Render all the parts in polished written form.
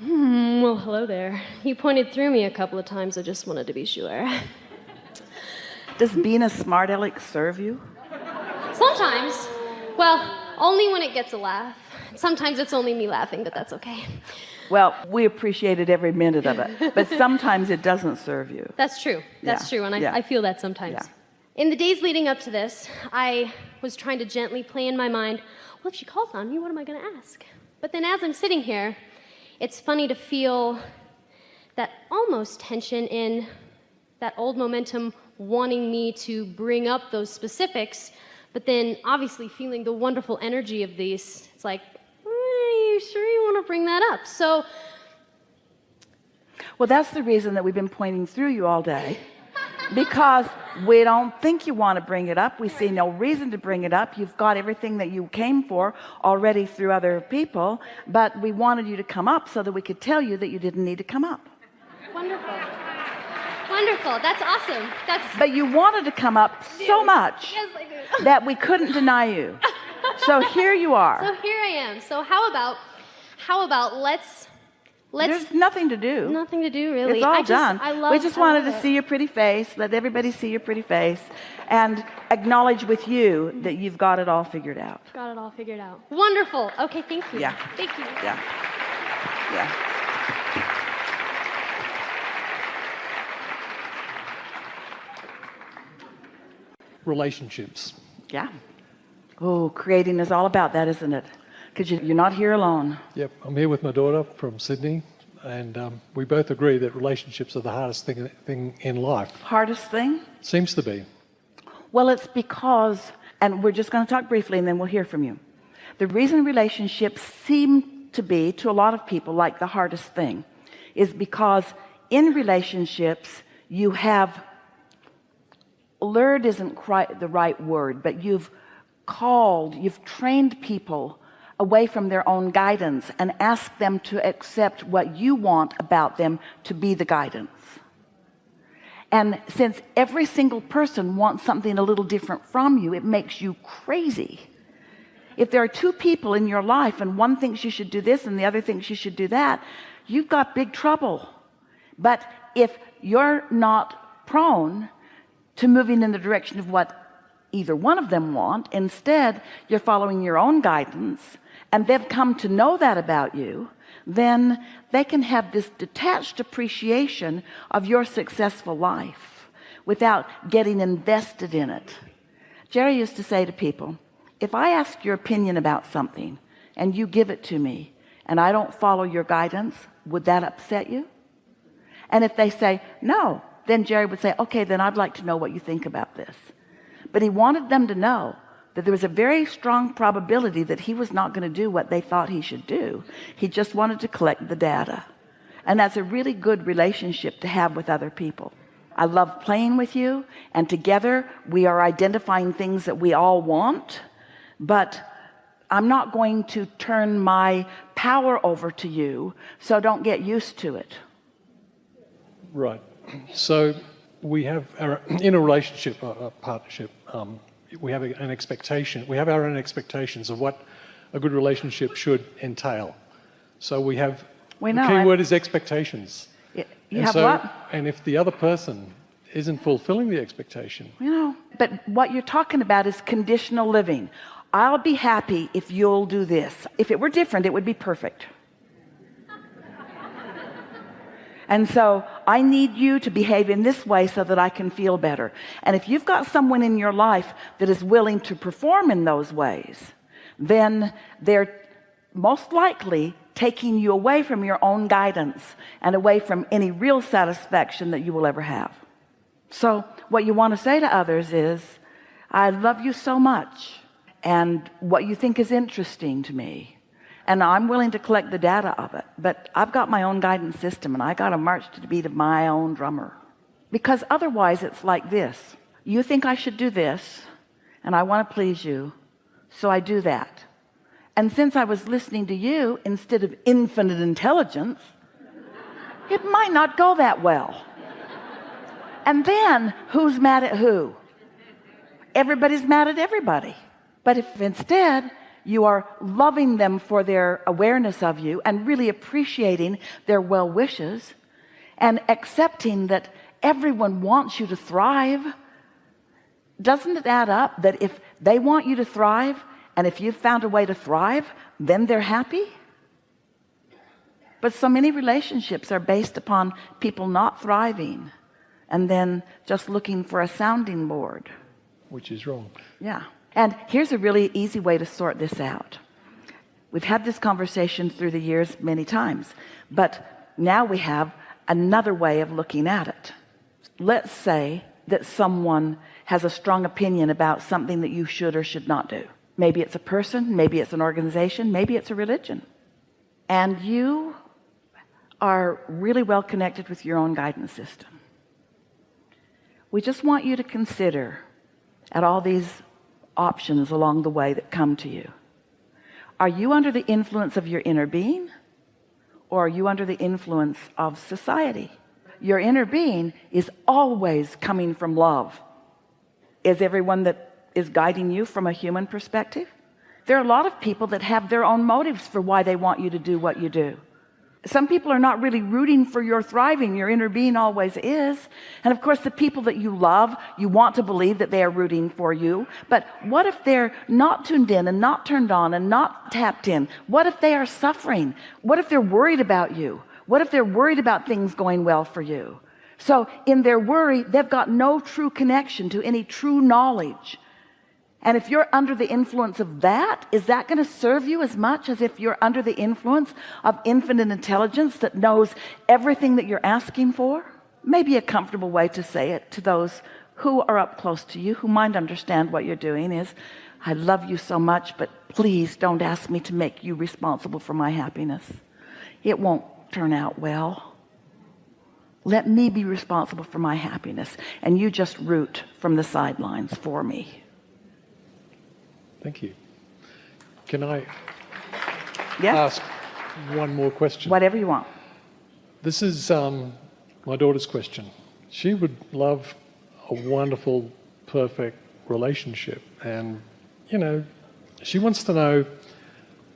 Well, hello there. You pointed through me a couple of times. I just wanted to be sure. Does being a smart aleck serve you? Sometimes. Well, only when it gets a laugh. Sometimes it's only me laughing, but that's okay. Well, we appreciated every minute of it, but sometimes it doesn't serve you. That's true. That's true, and I feel that sometimes. Yeah. In the days leading up to this, I was trying to gently play in my mind, well, if she calls on me, what am I going to ask? But then as I'm sitting here, it's funny to feel that almost tension in that old momentum wanting me to bring up those specifics, but then obviously feeling the wonderful energy of these. It's like, are you sure you want to bring that up? So, well, that's the reason that we've been pointing through you all day, because we don't think you want to bring it up. We see no reason to bring it up. You've got everything that you came for already through other people, but we wanted you to come up so that we could tell you that you didn't need to come up. Wonderful. Wonderful. That's awesome. But you wanted to come up so much Yes, I do. that we couldn't deny you. So here you are. So here I am. So how about let's There's nothing to do. Nothing to do, really. It's all done. We just wanted to it. see your pretty face, let everybody see your pretty face, and acknowledge with you that you've got it all figured out. Got it all figured out. Wonderful. Okay, thank you. Yeah. Thank you. Yeah. Yeah. Relationships. Yeah. Oh, creating is all about that, isn't it? Because you're not here alone. Yep, I'm here with my daughter from Sydney, and we both agree that relationships are the hardest thing in life. Hardest thing? Seems to be. Well, it's because, and we're just going to talk briefly and then we'll hear from you. The reason relationships seem to be, to a lot of people, like the hardest thing is because in relationships you have, lured isn't quite the right word, but you've trained people away from their own guidance and asked them to accept what you want about them to be the guidance. And since every single person wants something a little different from you, it makes you crazy. If there are two people in your life and one thinks you should do this and the other thinks you should do that, you've got big trouble. But if you're not prone to moving in the direction of what either one of them want, instead you're following your own guidance, and they've come to know that about you, then they can have this detached appreciation of your successful life without getting invested in it. Jerry used to say to people, if I ask your opinion about something and you give it to me and I don't follow your guidance, would that upset you? And if they say no, then Jerry would say, okay, then I'd like to know what you think about this. But he wanted them to know that there was a very strong probability that he was not going to do what they thought he should do. He just wanted to collect the data. And that's a really good relationship to have with other people. I love playing with you, and together we are identifying things that we all want, but I'm not going to turn my power over to you, so don't get used to it. Right. So we have, in a relationship, a partnership, we have an expectation. We have our own expectations of what a good relationship should entail. So we have, the key word is expectations. You have what? And if the other person isn't fulfilling the expectation. But what you're talking about is conditional living. I'll be happy if you'll do this. If it were different, it would be perfect. And so I need you to behave in this way so that I can feel better. And if you've got someone in your life that is willing to perform in those ways, then they're most likely taking you away from your own guidance and away from any real satisfaction that you will ever have. So what you want to say to others is, I love you so much, and what you think is interesting to me, and I'm willing to collect the data of it, but I've got my own guidance system, and I got to march to the beat of my own drummer. Because otherwise it's like this: you think I should do this, and I want to please you, so I do that. And since I was listening to you instead of infinite intelligence, it might not go that well. And then who's mad at who? Everybody's mad at everybody. But if instead you are loving them for their awareness of you and really appreciating their well wishes and accepting that everyone wants you to thrive, doesn't it add up that if they want you to thrive and if you've found a way to thrive, then they're happy? But so many relationships are based upon people not thriving and then just looking for a sounding board, which is wrong. Yeah. And here's a really easy way to sort this out. We've had this conversation through the years many times, but now we have another way of looking at it. Let's say that someone has a strong opinion about something that you should or should not do. Maybe it's a person, maybe it's an organization, maybe it's a religion. And you are really well connected with your own guidance system. We just want you to consider at all these options along the way that come to you. Are you under the influence of your inner being, or are you under the influence of society? Your inner being is always coming from love. Is everyone that is guiding you from a human perspective? There are a lot of people that have their own motives for why they want you to do what you do. Some people are not really rooting for your thriving. Your inner being always is. And of course, the people that you love, you want to believe that they are rooting for you. But what if they're not tuned in and not turned on and not tapped in? What if they are suffering? What if they're worried about you? What if they're worried about things going well for you? So in their worry, they've got no true connection to any true knowledge. And if you're under the influence of that, is that going to serve you as much as if you're under the influence of infinite intelligence that knows everything that you're asking for? Maybe a comfortable way to say it to those who are up close to you, who might understand what you're doing, is, I love you so much, but please don't ask me to make you responsible for my happiness. It won't turn out well. Let me be responsible for my happiness, and you just root from the sidelines for me. Thank you. Can I Yes? ask one more question? Whatever you want. This is my daughter's question. She would love a wonderful, perfect relationship. And, you know, she wants to know,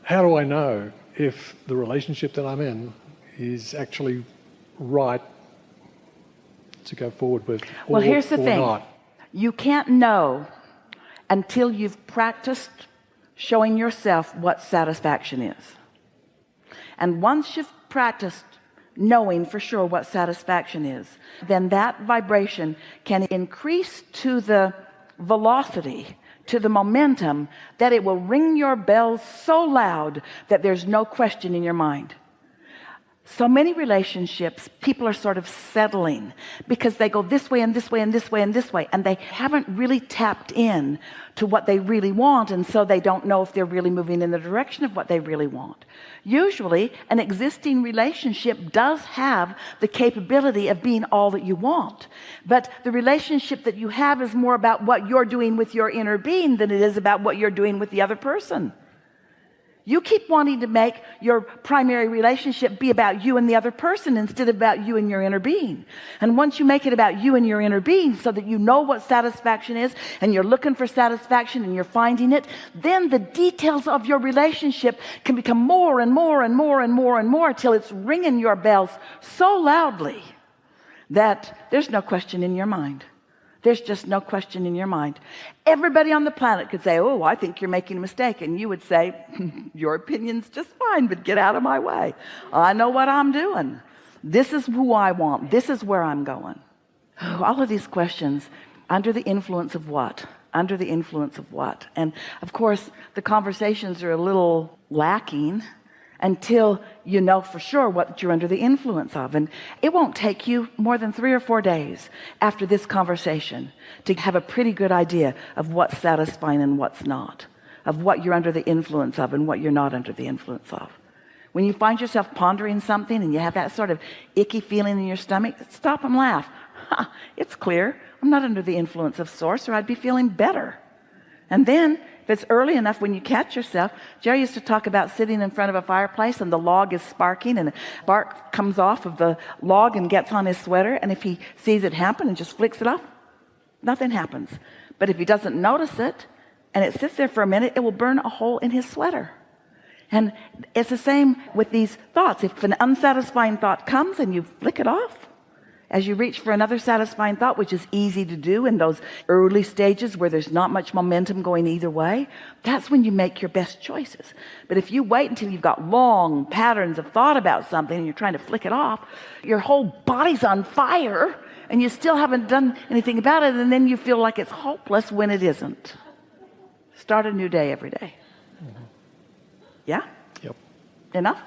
how do I know if the relationship that I'm in is actually right to go forward with, Well, here's the thing. not? You can't know until you've practiced showing yourself what satisfaction is. And once you've practiced knowing for sure what satisfaction is, then that vibration can increase to the velocity, to the momentum, that it will ring your bells so loud that there's no question in your mind. So many relationships, people are sort of settling because they go this way and this way and this way and this way, and they haven't really tapped in to what they really want, and so they don't know if they're really moving in the direction of what they really want. Usually an existing relationship does have the capability of being all that you want, but the relationship that you have is more about what you're doing with your inner being than it is about what you're doing with the other person. You keep wanting to make your primary relationship be about you and the other person instead of about you and your inner being. And once you make it about you and your inner being so that you know what satisfaction is and you're looking for satisfaction and you're finding it, then the details of your relationship can become more and more and more and more and more till it's ringing your bells so loudly that there's no question in your mind. There's just no question in your mind. Everybody on the planet could say, oh, I think you're making a mistake. And you would say, your opinion's just fine, but get out of my way. I know what I'm doing. This is who I want. This is where I'm going. All of these questions, under the influence of what? Under the influence of what? And of course, the conversations are a little lacking until you know for sure what you're under the influence of. And it won't take you more than 3 or 4 days after this conversation to have a pretty good idea of what's satisfying and what's not, of what you're under the influence of and what you're not under the influence of. When you find yourself pondering something and you have that sort of icky feeling in your stomach, stop and laugh. It's clear. I'm not under the influence of source, or I'd be feeling better. And then if it's early enough, when you catch yourself, Jerry used to talk about sitting in front of a fireplace and the log is sparking and bark comes off of the log and gets on his sweater, and if he sees it happen and just flicks it off, nothing happens. But if he doesn't notice it and it sits there for a minute, it will burn a hole in his sweater. And it's the same with these thoughts. If an unsatisfying thought comes and you flick it off, as you reach for another satisfying thought, which is easy to do in those early stages where there's not much momentum going either way, that's when you make your best choices. But if you wait until you've got long patterns of thought about something and you're trying to flick it off, your whole body's on fire and you still haven't done anything about it, and then you feel like it's hopeless when it isn't. Start a new day every day. Yeah? Yep. Enough?